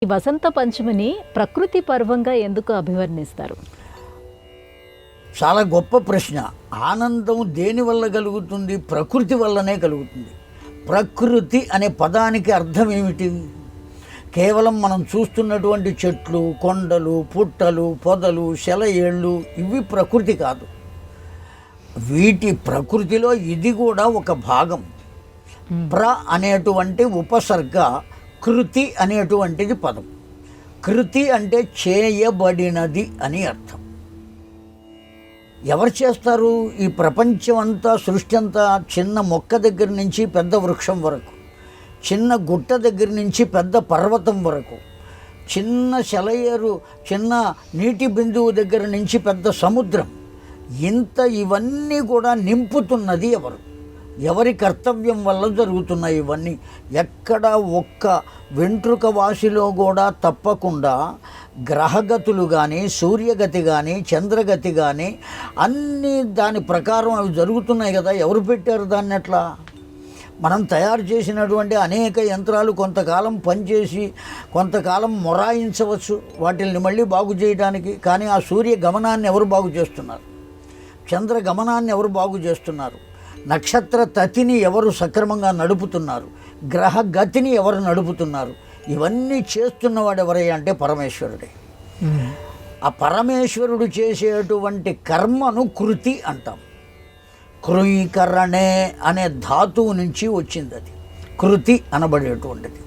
ఈ వసంత పంచమిని ప్రకృతి పర్వంగా ఎందుకు అభివర్ణిస్తారు? చాలా గొప్ప ప్రశ్న. ఆనందం దేని వల్ల కలుగుతుంది? ప్రకృతి వల్లనే కలుగుతుంది. ప్రకృతి అనే పదానికి అర్థం ఏమిటి? కేవలం మనం చూస్తున్నటువంటి చెట్లు, కొండలు, పుట్టలు, పొదలు, సెలయేళ్ళు ఇవి ప్రకృతి కాదు. వీటి ప్రకృతిలో ఇది కూడా ఒక భాగం. ప్ర అనేటువంటి ఉపసర్గ, కృతి అనేటువంటిది పదం. కృతి అంటే చేయబడినది అని అర్థం. ఎవరు చేస్తారు? ఈ ప్రపంచం అంతా, సృష్టి అంతా చిన్న మొక్క దగ్గర నుంచి పెద్ద వృక్షం వరకు, చిన్న గుట్ట దగ్గర నుంచి పెద్ద పర్వతం వరకు, చిన్న సెలయేరు, చిన్న నీటి బిందువు దగ్గర నుంచి పెద్ద సముద్రం, ఇవన్నీ కూడా నింపుతున్నది ఎవరు? ఎవరి కర్తవ్యం వల్ల జరుగుతున్నాయి ఇవన్నీ? ఎక్కడ ఒక్క వెంట్రుక వాసిలో కూడా తప్పకుండా గ్రహగతులు కానీ, సూర్యగతి కానీ, చంద్రగతి కానీ అన్నీ దాని ప్రకారం అవి జరుగుతున్నాయి కదా. ఎవరు పెట్టారు దాన్ని? ఎట్లా? మనం తయారు చేసినటువంటి అనేక యంత్రాలు కొంతకాలం పనిచేసి కొంతకాలం మొరాయించవచ్చు వాటిల్ని మళ్ళీ బాగు చేయడానికి. కానీ ఆ సూర్య గమనాన్ని ఎవరు బాగు చేస్తున్నారు? చంద్ర గమనాన్ని ఎవరు బాగు చేస్తున్నారు? నక్షత్ర తతిని ఎవరు సక్రమంగా నడుపుతున్నారు? గ్రహ గతిని ఎవరు నడుపుతున్నారు? ఇవన్నీ చేస్తున్నవాడు ఎవరయ్యా అంటే పరమేశ్వరుడే. ఆ పరమేశ్వరుడు చేసేటువంటి కర్మను కృతి అంటాం. కృయీకరణే అనే ధాతువు నుంచి వచ్చింది అది కృతి అనబడేటువంటిది.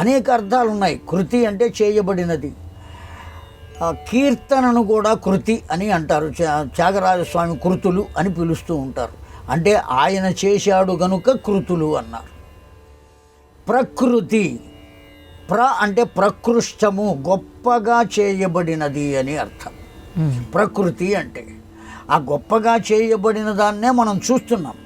అనేక అర్థాలు ఉన్నాయి. కృతి అంటే చేయబడినది. కీర్తనను కూడా కృతి అని అంటారు. త్యాగరాజస్వామి కృతులు అని పిలుస్తూ ఉంటారు. అంటే ఆయన చేశాడు గనుక కృతులు అన్నారు. ప్రకృతి, అంటే ప్రకృష్టము, గొప్పగా చేయబడినది అని అర్థం. ప్రకృతి అంటే ఆ గొప్పగా చేయబడిన దాన్నే మనం చూస్తున్నాం.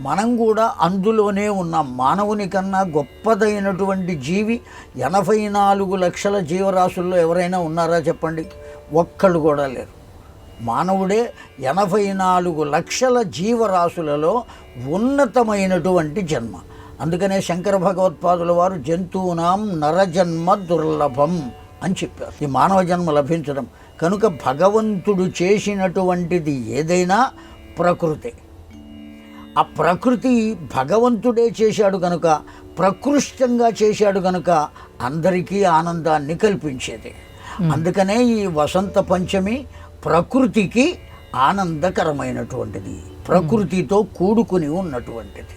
మనం కూడా అందులోనే ఉన్నాం. మానవుని కన్నా గొప్పదైనటువంటి జీవి 84 లక్షల జీవరాశుల్లో ఎవరైనా ఉన్నారా చెప్పండి? ఒక్కళ్ళు కూడా లేరు. మానవుడే 84 లక్షల జీవరాశులలో ఉన్నతమైనటువంటి జన్మ. అందుకనే శంకర భగవత్పాదుల వారు జంతువునాం నరజన్మ దుర్లభం అని చెప్పారు. ఈ మానవ జన్మ లభించడం కనుక భగవంతుడు చేసినటువంటిది ఏదైనా ప్రకృతే. ఆ ప్రకృతి భగవంతుడే చేశాడు కనుక, ప్రకృష్టంగా చేశాడు కనుక అందరికీ ఆనందాన్ని కల్పించేది. అందుకనే ఈ వసంత పంచమి ప్రకృతికి ఆనందకరమైనటువంటిది, ప్రకృతితో కూడుకుని ఉన్నటువంటిది.